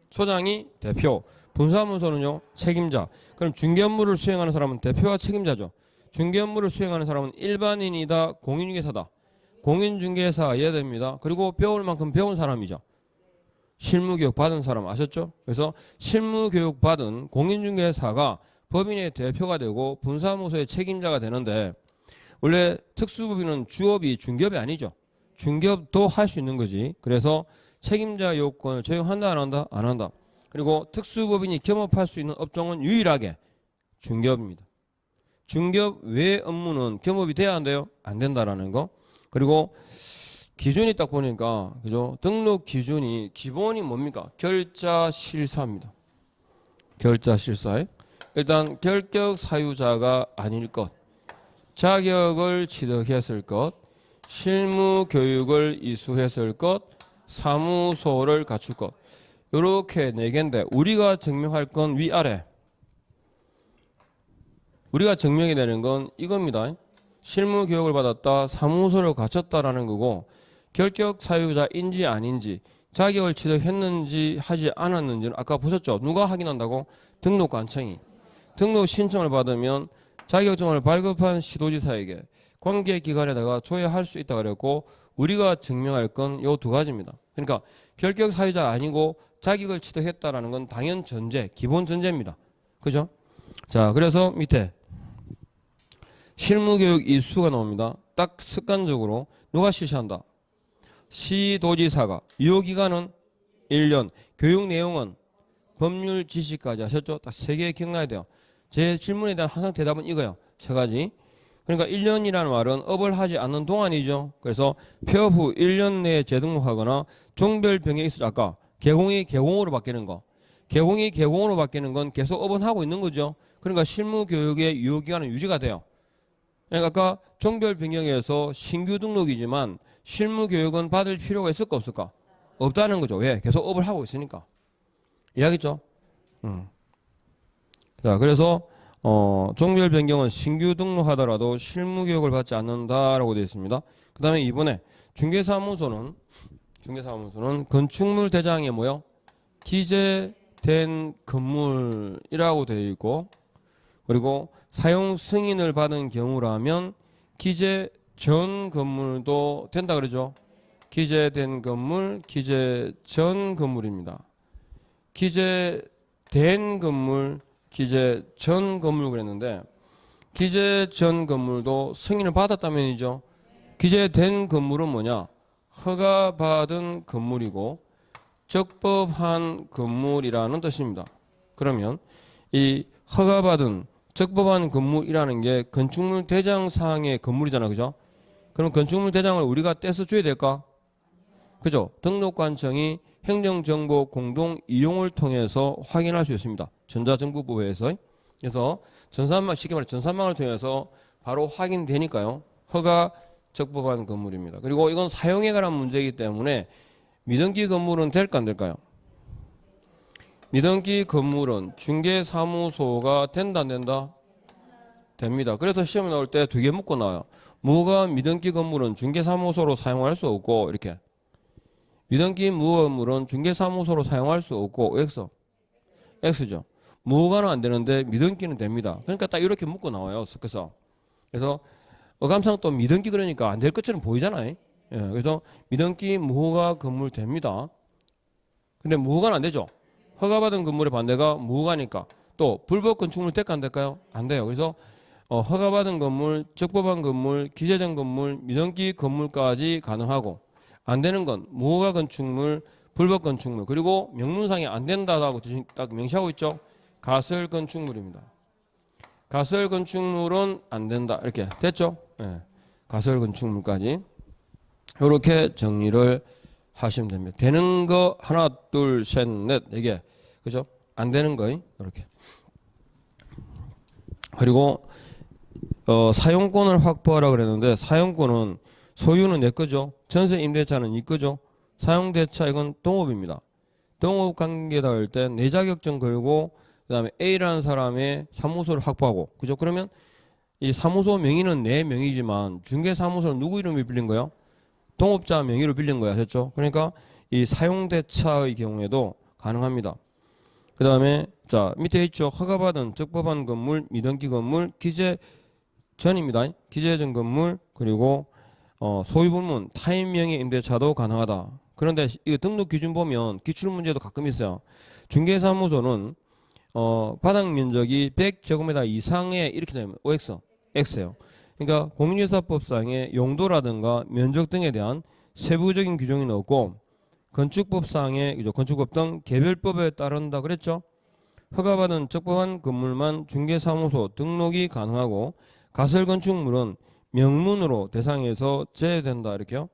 소장이 대표. 분사무소는요 책임자. 그럼 중개 업무를 수행하는 사람은 대표와 책임자죠. 중개 업무를 수행하는 사람은 일반인이다 공인중개사다. 공인중개사가 이해야 됩니다. 그리고 배울 만큼 배운 사람이죠. 실무교육 받은 사람 아셨죠? 그래서 실무교육 받은 공인중개사가 법인의 대표가 되고 분사무소의 책임자가 되는데 원래 특수법인은 주업이 중개업이 아니죠. 중개업도 할 수 있는 거지. 그래서 책임자 요건을 적용한다 안 한다? 안 한다. 그리고 특수법인이 겸업할 수 있는 업종은 유일하게 중개업입니다. 중개업 외 업무는 겸업이 돼야 한대요? 안 된다라는 거. 그리고 기준이 딱 보니까 그죠? 등록 기준이 기본이 뭡니까? 결자실사입니다. 결자실사에 일단 결격 사유자가 아닐 것, 자격을 취득했을 것, 실무 교육을 이수했을 것, 사무소를 갖출 것. 이렇게 네 개인데 우리가 증명할 건 위아래. 우리가 증명이 되는 건 이겁니다. 실무 교육을 받았다, 사무소를 갖췄다라는 거고 결격 사유자인지 아닌지, 자격을 취득했는지 하지 않았는지는 아까 보셨죠? 누가 확인한다고? 등록관청이. 등록 신청을 받으면 자격증을 발급한 시도지사에게 관계기관에다가 조회할 수 있다고 그랬고 우리가 증명할 건 요 두 가지입니다. 그러니까 결격 사유자가 아니고 자격을 취득했다라는 건 당연 전제, 기본 전제입니다. 그죠? 자, 그래서 밑에 실무교육 이수가 나옵니다. 딱 습관적으로 누가 실시한다? 시도지사가. 유효기간은 1년. 교육 내용은 법률 지시까지 하셨죠? 딱 3개 기억나야 돼요. 제 질문에 대한 항상 대답은 이거예요. 3가지. 그러니까 1년이라는 말은 업을 하지 않는 동안이죠. 그래서 폐업 후 1년 내에 재등록하거나 종별 변경이 있었죠. 아까 개공이 개공으로 바뀌는 거. 개공이 개공으로 바뀌는 건 계속 업은 하고 있는 거죠. 그러니까 실무교육의 유효기간은 유지가 돼요. 그러니까 아까 종별 변경에서 신규 등록이지만 실무교육은 받을 필요가 있을까 없을까? 없다는 거죠. 왜? 계속 업을 하고 있으니까. 이해하겠죠? 자, 그래서 종별 변경은 신규 등록하더라도 실무교육을 받지 않는다라고 되어 있습니다. 그 다음에 이번에 중개사무소는 건축물 대장에 뭐요? 기재된 건물이라고 되어 있고 그리고 사용 승인을 받은 경우라면 기재 전 건물도 된다 그러죠. 기재된 건물, 기재 전 건물입니다. 기재 된 건물, 기재 전 건물 그랬는데 기재 전 건물도 승인을 받았다면이죠. 기재된 건물은 뭐냐? 허가받은 건물이고 적법한 건물이라는 뜻입니다. 그러면 이 허가받은 적법한 건물이라는 게 건축물 대장상의 건물이잖아, 그죠? 그럼 건축물 대장을 우리가 떼서 줘야 될까? 그죠? 등록관청이 행정정보 공동 이용을 통해서 확인할 수 있습니다. 전자정부부에서. 그래서 전산망, 쉽게 말해 전산망을 통해서 바로 확인되니까요. 허가 적법한 건물입니다. 그리고 이건 사용에 관한 문제이기 때문에 미등기 건물은 될까 안 될까요? 미등기 건물은 중개사무소가 된다 안 된다? 됩니다. 그래서 시험에 나올 때 두 개 묶고 나와요. 무허가 미등기 건물은 중개사무소로 사용할 수 없고 이렇게 미등기 무허가 건물은 중개사무소로 사용할 수 없고 X죠. 무허가는 안 되는데 미등기는 됩니다. 그러니까 딱 이렇게 묶고 나와요. 그래서 어감상 또 미등기 그러니까 안 될 것처럼 보이잖아요. 예, 그래서 미등기 무허가 건물 됩니다. 근데 무허가는 안 되죠. 허가받은 건물의 반대가 무허가니까 또 불법 건축물 될까 안 될까요? 안 돼요. 그래서 허가받은 건물, 적법한 건물, 기재된 건물, 미등기 건물까지 가능하고 안 되는 건 무허가 건축물, 불법 건축물 그리고 명문상에 안 된다라고 딱 명시하고 있죠. 가설 건축물입니다. 가설 건축물은 안 된다. 이렇게 됐죠? 네. 가설 건축물까지 이렇게 정리를 하시면 됩니다. 되는 거 하나, 둘, 셋, 넷 이게 그죠? 안 되는 거 이렇게. 그리고 사용권을 확보하라 그랬는데 사용권은 소유는 내 거죠. 전세 임대차는 이 거죠. 사용대차 이건 동업입니다. 동업 관계다 할 때 내 자격증 걸고 그다음에 A라는 사람의 사무소를 확보하고 그죠? 그러면 이 사무소 명의는 내 명의지만 중개사무소는 누구 이름이 빌린 거예요? 동업자 명의로 빌린 거야. 됐죠? 그러니까 이 사용대차의 경우에도 가능합니다. 그 다음에 자 밑에 있죠. 허가받은 적법한 건물, 미등기 건물, 기재전입니다. 기재전 건물 그리고 소유분문 타인 명의 임대차도 가능하다. 그런데 이 등록 기준 보면 기출 문제도 가끔 있어요. 중개사무소는 바닥 면적이 100제곱미터 이상의 이렇게 되면 X예요. 그러니까 공인중개사법상의 용도라든가 면적 등에 대한 세부적인 규정이 없고 건축법상의 그죠? 건축법 등 개별법에 따른다 그랬죠. 허가받은 적법한 건물만 중개사무소 등록이 가능하고 가설 건축물은 명문으로 대상에서 제외된다 이렇게요.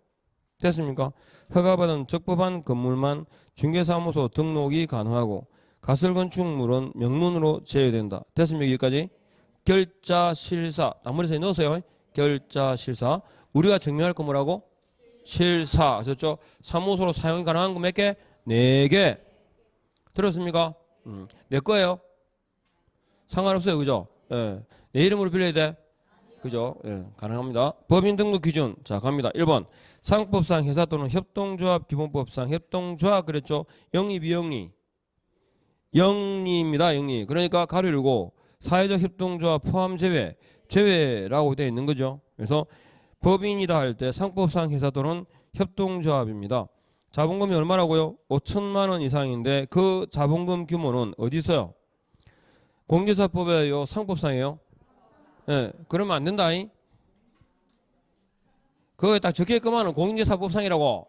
됐습니까? 허가받은 적법한 건물만 중개사무소 등록이 가능하고 가설 건축물은 명문으로 제외된다. 됐습니까? 여기까지? 결자실사. 머리에 넣으세요. 결자실사. 우리가 증명할 거 뭐라고? 실사. 그렇죠? 사무소로 사용이 가능한 거 몇 개? 4개. 들었습니까? 내 거예요. 상관없어요. 그죠? 예. 내 이름으로 빌려야 돼. 그죠? 예. 가능합니다. 법인 등록 기준. 자, 갑니다. 1번. 상법상 회사 또는 협동조합 기본법상 협동조합 그랬죠? 영리 비영리. 영리입니다. 영리. 그러니까 가로 열고 사회적 협동조합 포함 제외라고 되어 있는 거죠. 그래서 법인이다 할 때 상법상 회사 또는 협동조합입니다. 자본금이 얼마라고요? 5천만 원 이상인데 그 자본금 규모는 어디 있어요? 공개사법에요? 상법상이에요? 예, 그러면 안 된다. 그거에 딱 적혀있구만은 공인중개사법상이라고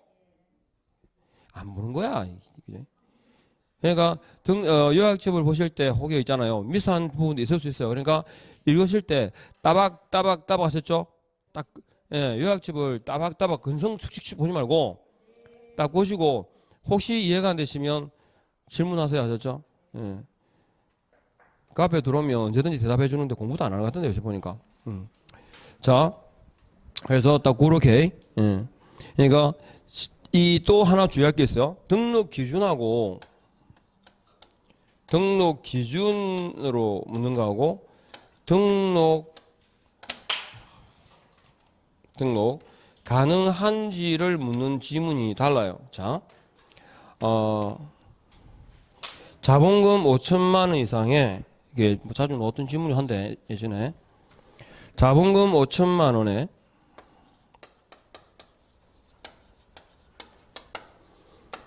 안 보는 거야. 그러니까 요약집을 보실 때 혹여 있잖아요. 미스한 부분도 있을 수 있어요. 그러니까 읽으실 때 따박 하셨죠? 딱 예, 요약집을 따박 근성 축축 보지 말고 딱 보시고 혹시 이해가 안 되시면 질문하세요. 하셨죠? 예. 그 앞에 들어오면 언제든지 대답해 주는데 공부도 안 하는 것 같은데 요새 보니까. 자, 그래서 딱 그렇게. 예. 그러니까 이 또 하나 주의할 게 있어요. 등록 기준으로 묻는 거하고 등록 가능한지를 묻는 지문이 달라요. 자, 자본금 5천만 원 이상에 이게 자주 어떤 지문이 한데 예전에 자본금 5천만 원에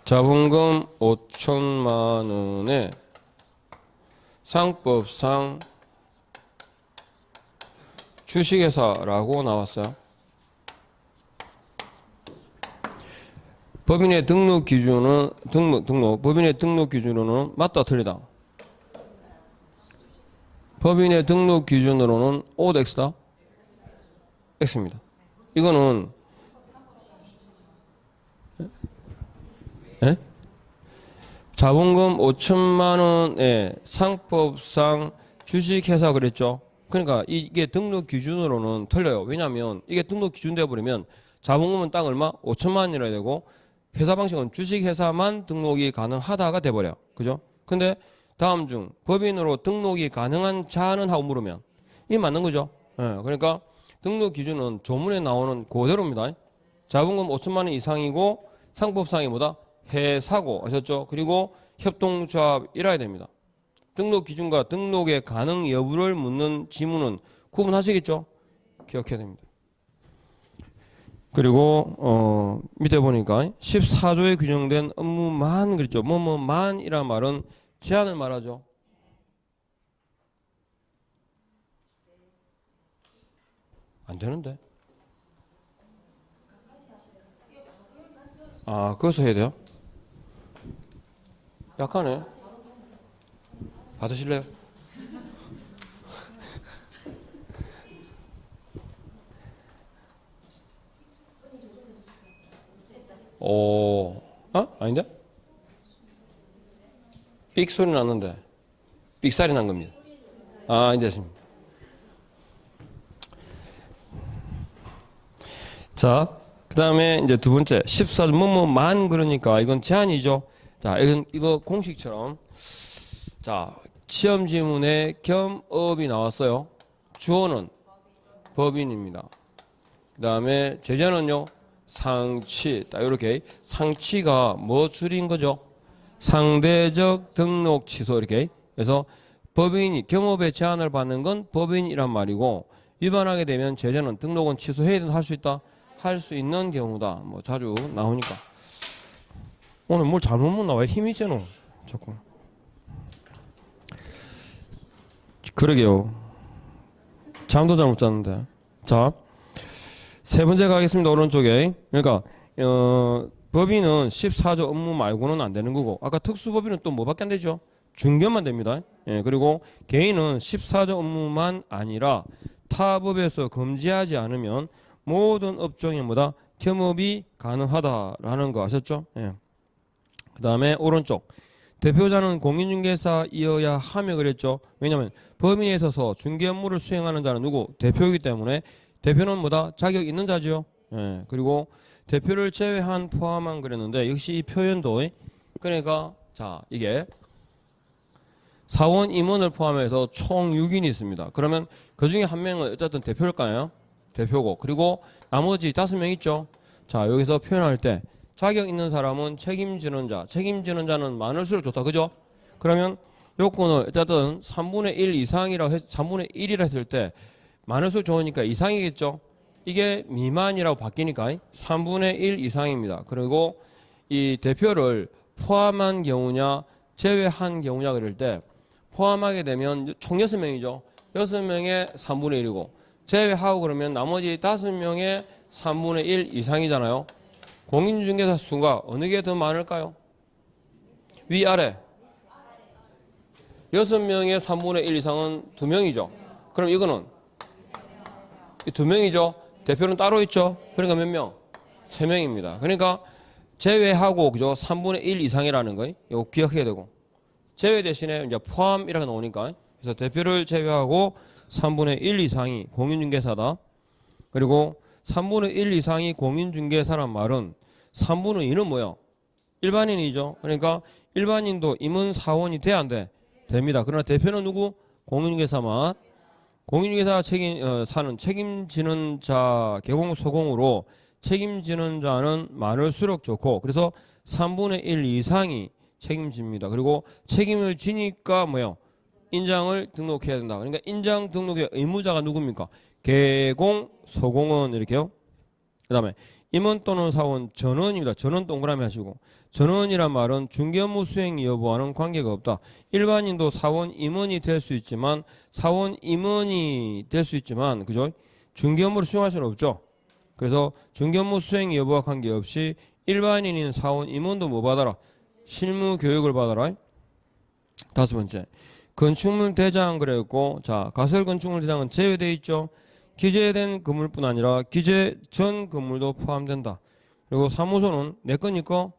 자본금 5천만 원에 상법상 주식회사라고 나왔어요. 법인의 등록 기준은 법인의 등록 기준으로는 맞다 틀리다. 법인의 등록 기준으로는 오드 X다. X입니다. 이거는 예? 자본금 5천만 원의 상법상 주식회사 그랬죠. 그러니까 이게 등록 기준으로는 틀려요. 왜냐하면 이게 등록 기준 되어버리면 자본금은 딱 얼마? 5천만 원이라 되고 회사 방식은 주식회사만 등록이 가능하다가 돼버려. 그죠? 근데 다음 중 법인으로 등록이 가능한 자는 하고 물으면 이게 맞는 거죠. 예, 그러니까 등록 기준은 조문에 나오는 그대로입니다. 자본금 5천만 원 이상이고 상법상이 뭐다? 회사고 아셨죠? 그리고 협동조합이라야 됩니다. 등록 기준과 등록의 가능 여부를 묻는 지문은 구분하시겠죠? 기억해야 됩니다. 그리고 밑에 보니까 14조에 규정된 업무만 그랬죠. 뭐뭐만이란 말은 제한을 말하죠. 안 되는데. 아, 그것을 해야 돼요? 약하네. 받으실래요? 아닌데? 삑 소리 났는데. 삑살이 난 겁니다. 아, 이제 됐습니다. 자, 그 다음에 이제 두 번째 14조 뭐뭐만 그러니까 이건 제한이죠. 자, 이거 공식처럼 자, 시험 지문에 겸업이 나왔어요. 주어는 법인입니다. 그 다음에 제재는요 상치. 딱 이렇게 상치가 뭐 줄인 거죠? 상대적 등록 취소 이렇게. 그래서 법인이 겸업에 제한을 받는 건 법인이란 말이고 위반하게 되면 제재는 등록은 취소해야 된다 할 수 있다. 할 수 있는 경우다. 뭐 자주 나오니까. 오늘 뭘 잘못 묻나? 왜 힘이 세노? 자꾸. 그러게요. 잠도 잘 못 잤는데. 자, 세 번째 가겠습니다. 오른쪽에. 그러니까 법인은 14조 업무 말고는 안 되는 거고 아까 특수법인은 또 뭐밖에 안 되죠? 중견만 됩니다. 예, 그리고 개인은 14조 업무만 아니라 타 법에서 금지하지 않으면 모든 업종이 뭐다? 겸업이 가능하다라는 거 아셨죠? 예. 그 다음에 오른쪽 대표자는 공인중개사이어야 하며 그랬죠. 왜냐하면 법인에 있어서 중개 업무를 수행하는 자는 누구? 대표이기 때문에 대표는 뭐다? 자격 있는 자죠. 예. 그리고 대표를 제외한 포함한 그랬는데 역시 이 표현도 그러니까 자 이게 사원 임원을 포함해서 총 6인이 있습니다. 그러면 그 중에 한 명은 어쨌든 대표일까요? 대표고 그리고 나머지 5명 있죠. 자 여기서 표현할 때 자격 있는 사람은 책임지는 자, 책임지는 자는 많을수록 좋다. 그죠? 그러면 요건을 어쨌든 3분의 1 이상이라고 3분의 1이라 했을 때 많을수록 좋으니까 이상이겠죠. 이게 미만이라고 바뀌니까 3분의 1 이상입니다. 그리고 이 대표를 포함한 경우냐 제외한 경우냐 그럴 때 포함하게 되면 총 6명이죠. 6명의 3분의 1이고 제외하고 그러면 나머지 5명의 3분의 1 이상이잖아요. 공인중개사 수가 어느 게 더 많을까요? 위아래 6명의 3분의 1 이상은 2명이죠. 그럼 이거는 2명이죠. 대표는 따로 있죠. 그러니까 몇 명? 3명입니다. 그러니까 제외하고 그죠? 3분의 1 이상이라는 거 이거 기억해야 되고 제외 대신에 이제 포함이라고 나오니까 그래서 대표를 제외하고 3분의 1 이상이 공인중개사다. 그리고 3분의 1 이상이 공인중개사란 말은 3분의 2는 뭐야? 일반인이죠. 그러니까 일반인도 임원 사원이 돼야 안 돼? 됩니다. 그러나 대표는 누구? 공인중개사만. 공인중개사 사는 책임지는 자 개공 소공으로 책임지는 자는 많을수록 좋고 그래서 3분의 1 이상이 책임집니다. 그리고 책임을 지니까 뭐요? 인장을 등록해야 된다. 그러니까 인장 등록의 의무자가 누굽니까? 개공 소공은 이렇게요. 그 다음에 임원 또는 사원 전원입니다. 전원 동그라미 하시고 전원이란 말은 중개 업무 수행 여부와는 관계가 없다. 일반인도 사원 임원이 될 수 있지만 그죠? 중개 업무를 수행할 수는 없죠. 그래서 중개 업무 수행 여부와 관계없이 일반인인 사원 임원도 뭐 받아라? 실무 교육을 받아라. 다섯 번째, 건축물 대장 그랬고, 자, 가설 건축물 대장은 제외되어 있죠. 기재된 건물뿐 아니라 기재 전 건물도 포함된다. 그리고 사무소는 내 거니까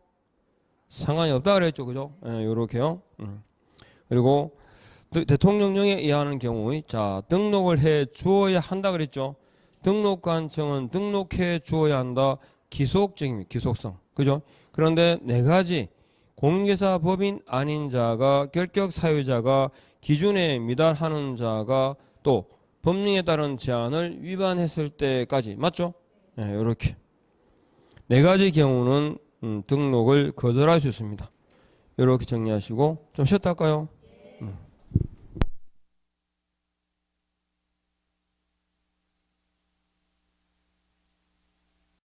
상관이 없다 그랬죠, 그죠? 예, 요렇게요. 그리고 대통령령에 의하는 경우, 자, 등록을 해 주어야 한다 그랬죠. 등록관청은 등록해 주어야 한다. 기속적입니다. 기속성, 그죠? 그런데 네 가지 공인중개사 법인 아닌 자가 결격 사유자가 기준에 미달하는 자가 또 법령에 따른 제한을 위반했을 때까지 맞죠? 네, 이렇게 네 가지 경우는 등록을 거절할 수 있습니다. 이렇게 정리하시고 좀 쉬었다 할까요?